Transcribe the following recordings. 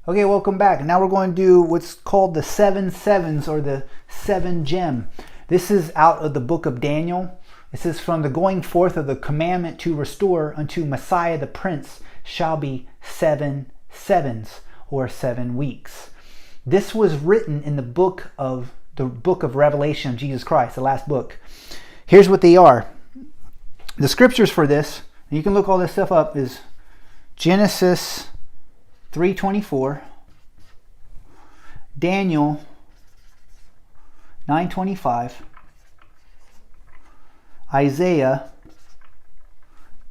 Okay, welcome back. Now we're going to do what's called the 7 sevens, or the 7 gem. This is out of the book of Daniel. This is from the going forth of the commandment to restore unto Messiah the Prince shall be 7 sevens, or 7 weeks. This was written in the book of Revelation of Jesus Christ, the last book. Here's what they are. The scriptures for this, and you can look all this stuff up, is Genesis 3:24, Daniel 9:25, Isaiah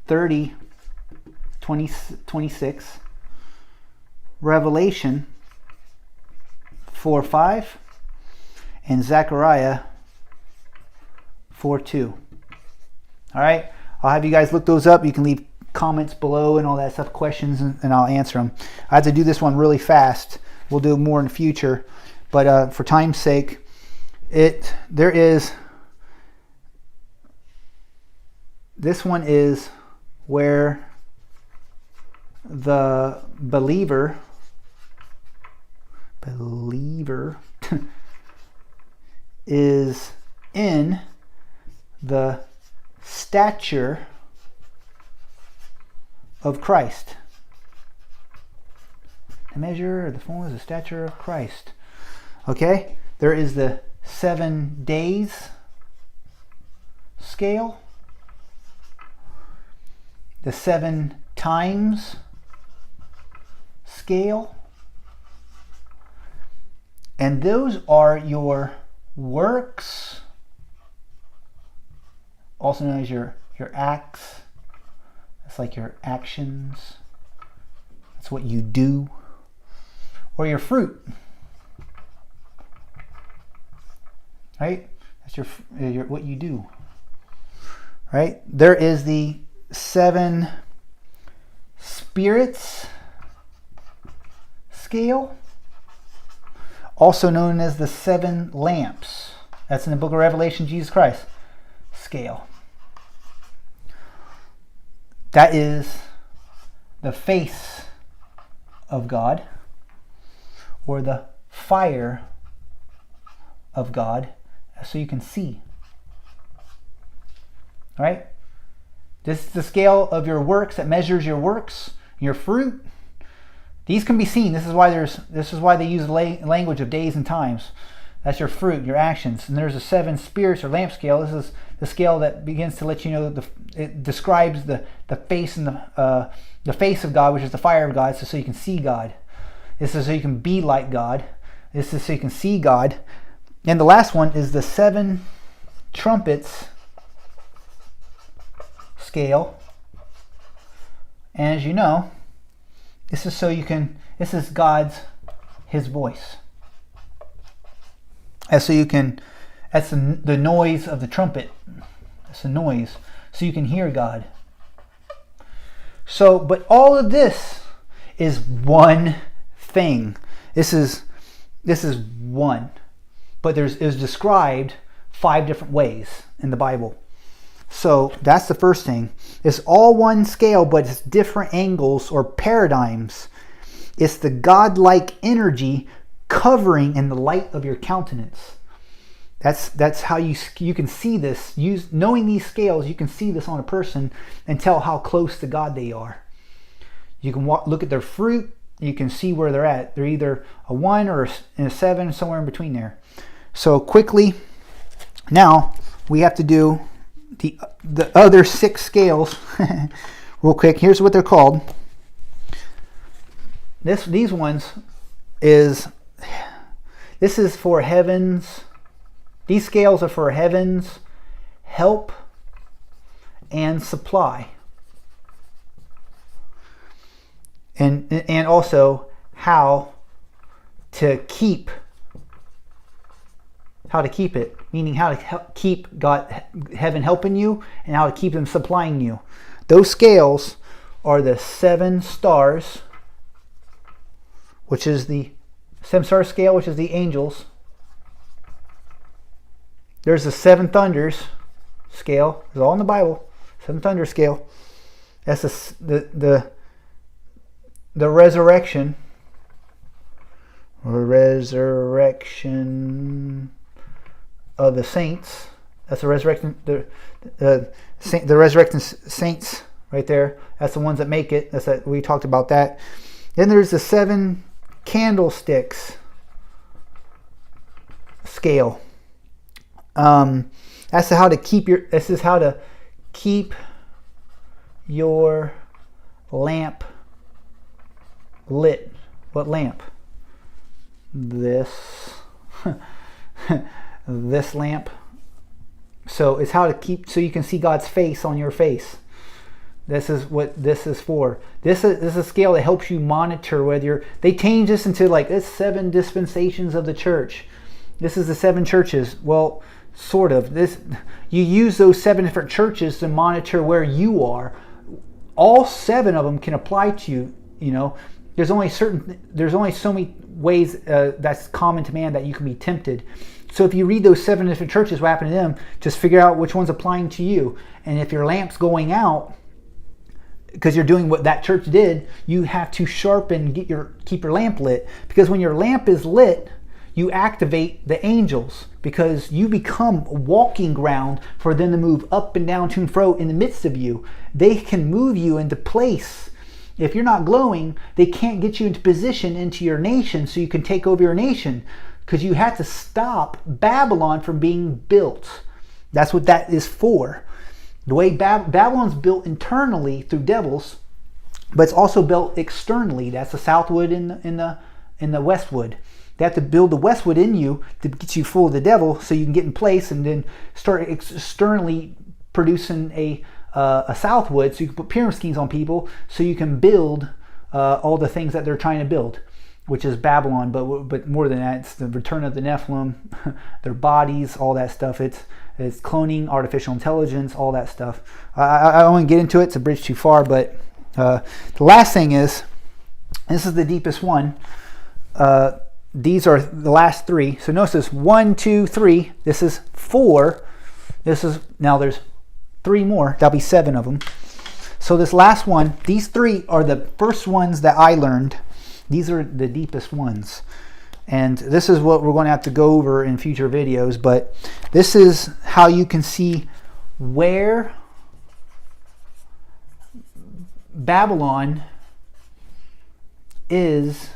30:26, Revelation 4:5, and Zechariah 4:2. All right, I'll have you guys look those up. You can leave comments below and all that stuff, questions, and I'll answer them. I have to do this one really fast. We'll do more in the future, but for time's sake, this one is where the believer is in the stature of Christ. The measure of the fullness of the stature of Christ. Okay? There is the 7 days scale, the 7 times scale, and those are your works, also known as your acts. It's like your actions. That's what you do. Or your fruit. Right? That's your what you do. Right? There is the 7 spirits scale, also known as the 7 lamps. That's in the book of Revelation, Jesus Christ scale. That is the face of God, or the fire of God, so you can see. All right? This is the scale of your works that measures your works, your fruit. These can be seen. This is why they use the language of days and times. That's your fruit, your actions. And there's a 7 spirits or lamp scale. This is the scale that begins to let you know it describes the face and the face of God, which is the fire of God, so you can see God. This is so you can be like God. This is so you can see God. And the last one is the 7 trumpets scale. And as you know, this is so you can. This is His voice. And so you can. That's the noise of the trumpet. That's the noise, so you can hear God. So, but all of this is one thing. This is one, but is described 5 different ways in the Bible. So that's the first thing. It's all one scale, but it's different angles or paradigms. It's the God-like energy covering in the light of your countenance. That's how you can see this. Knowing these scales, you can see this on a person and tell how close to God they are. You can look at their fruit. You can see where they're at. They're either a 1 or a 7, somewhere in between there. So quickly, now we have to do the other 6 scales real quick. Here's what they're called. These ones this is for heavens. These scales are for heaven's help and supply. And also how to keep it, meaning how to keep God, heaven helping you, and how to keep them supplying you. Those scales are the 7 stars, which is the 7-star scale, which is the angels. There's the 7 thunders scale. It's all in the Bible. 7 thunder scale. That's the resurrection. resurrection of the saints. That's the resurrection. The resurrecting saints right there. That's the ones that make it. We talked about that. Then there's the 7 candlesticks scale. That's how to keep your. This is how to keep your lamp lit. What lamp? This. This lamp. So it's how to keep, so you can see God's face on your face. This is what this is for. This is a scale that helps you monitor whether they change this into like this 7 dispensations of the church. This is the 7 churches. Well, sort of. You use those 7 different churches to monitor where you are. All 7 of them can apply to you. You know, there's only so many ways that's common to man that you can be tempted. So if you read those 7 different churches, what happened to them, just figure out which one's applying to you. And if your lamp's going out, because you're doing what that church did, you have to sharpen, keep your lamp lit. Because when your lamp is lit, you activate the angels, because you become walking ground for them to move up and down to and fro in the midst of you. They can move you into place. If you're not glowing, they can't get you into position into your nation so you can take over your nation, because you have to stop Babylon from being built. That's what that is for. The way Babylon's built internally through devils, but it's also built externally. That's the southwood and the westwood. They have to build the westwood in you to get you full of the devil, so you can get in place and then start externally producing a southwood, so you can put pyramid schemes on people, so you can build all the things that they're trying to build, which is Babylon. But more than that, it's the return of the Nephilim, their bodies, all that stuff. It's cloning, artificial intelligence, all that stuff. I don't want to get into it. It's a bridge too far. But the last thing is, this is the deepest one. These are the last 3. So notice this: 1, 2, 3. This is 4. Now there's 3 more. That'll be 7 of them. So this last one, these 3 are the first ones that I learned. These are the deepest ones. And this is what we're going to have to go over in future videos. But this is how you can see where Babylon is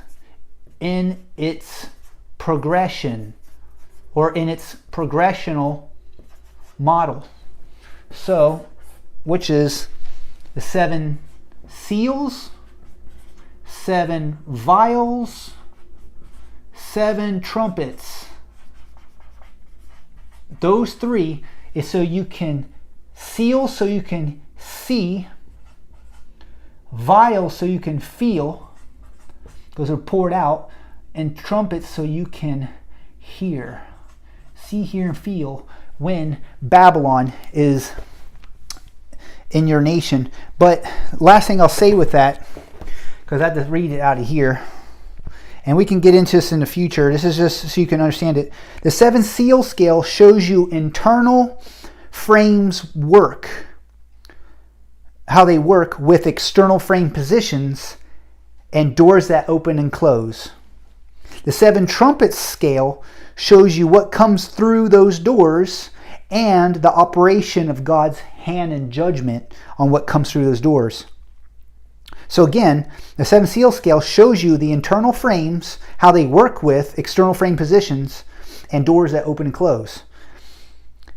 in its progression, or in its progressional model. So, which is the 7 seals, 7 vials, 7 trumpets. Those 3 is so you can seal, so you can see, vials so you can feel, those are poured out, and trumpets so you can hear, see, hear, and feel when Babylon is in your nation. But last thing I'll say with that, because I have to read it out of here, and we can get into this in the future. This is just so you can understand it. The 7 seal scale shows you internal frames work, how they work with external frame positions and doors that open and close. The 7 trumpets scale shows you what comes through those doors and the operation of God's hand and judgment on what comes through those doors. So again, the 7 seal scale shows you the internal frames, how they work with external frame positions and doors that open and close.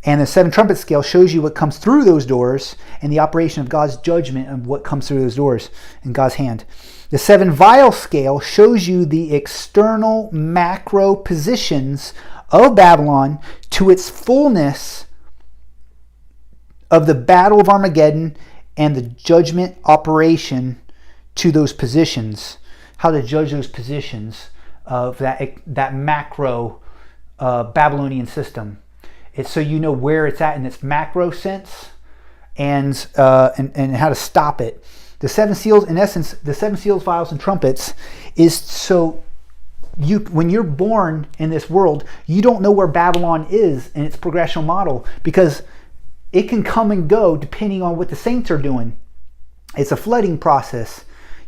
And the 7 trumpet scale shows you what comes through those doors and the operation of God's judgment of what comes through those doors in God's hand. The 7 vial scale shows you the external macro positions of Babylon to its fullness of the Battle of Armageddon and the judgment operation to those positions. How to judge those positions of that macro Babylonian system. It's so you know where it's at in its macro sense, and how to stop it. The 7 seals, in essence, the 7 seals, vials, and trumpets is so when you're born in this world, you don't know where Babylon is in its progressional model, because it can come and go depending on what the saints are doing. It's a flooding process.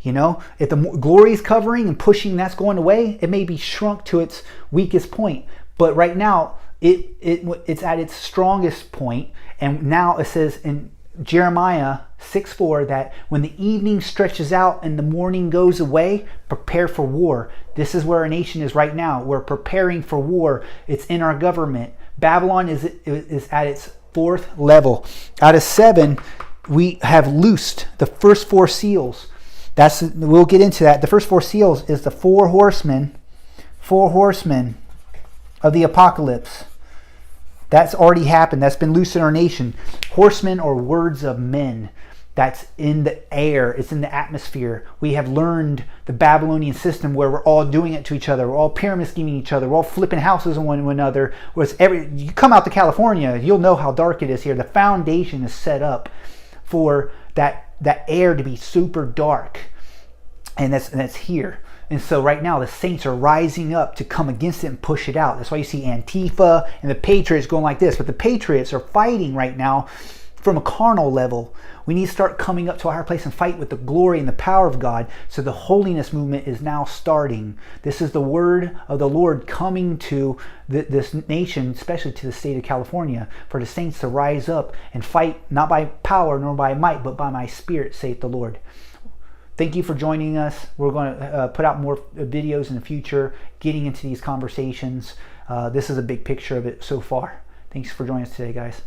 You know, if the glory is covering and pushing, that's going away, it may be shrunk to its weakest point. But right now, it's at its strongest point. And now it says in Jeremiah 6:4 that when the evening stretches out and the morning goes away, prepare for war. This is where our nation is right now. We're preparing for war. It's in our government. Babylon is at its 4th level. Out of 7, we have loosed the first 4 seals. We'll get into that. The first 4 seals is the 4 horsemen of the apocalypse. That's already happened. That's been loosed in our nation. Horsemen are words of men. That's in the air. It's in the atmosphere. We have learned the Babylonian system where we're all doing it to each other. We're all pyramid scheming each other. We're all flipping houses on one another. You come out to California, you'll know how dark it is here. The foundation is set up for that air to be super dark. And that's here. And so right now the saints are rising up to come against it and push it out. That's why you see Antifa and the Patriots going like this. But the Patriots are fighting right now from a carnal level. We need to start coming up to a higher place and fight with the glory and the power of God. So the holiness movement is now starting. This is the word of the Lord coming to this nation, especially to the state of California, for the saints to rise up and fight, not by power nor by might, but by my spirit, saith the Lord. Thank you for joining us. We're going to put out more videos in the future, getting into these conversations. This is a big picture of it so far. Thanks for joining us today, guys.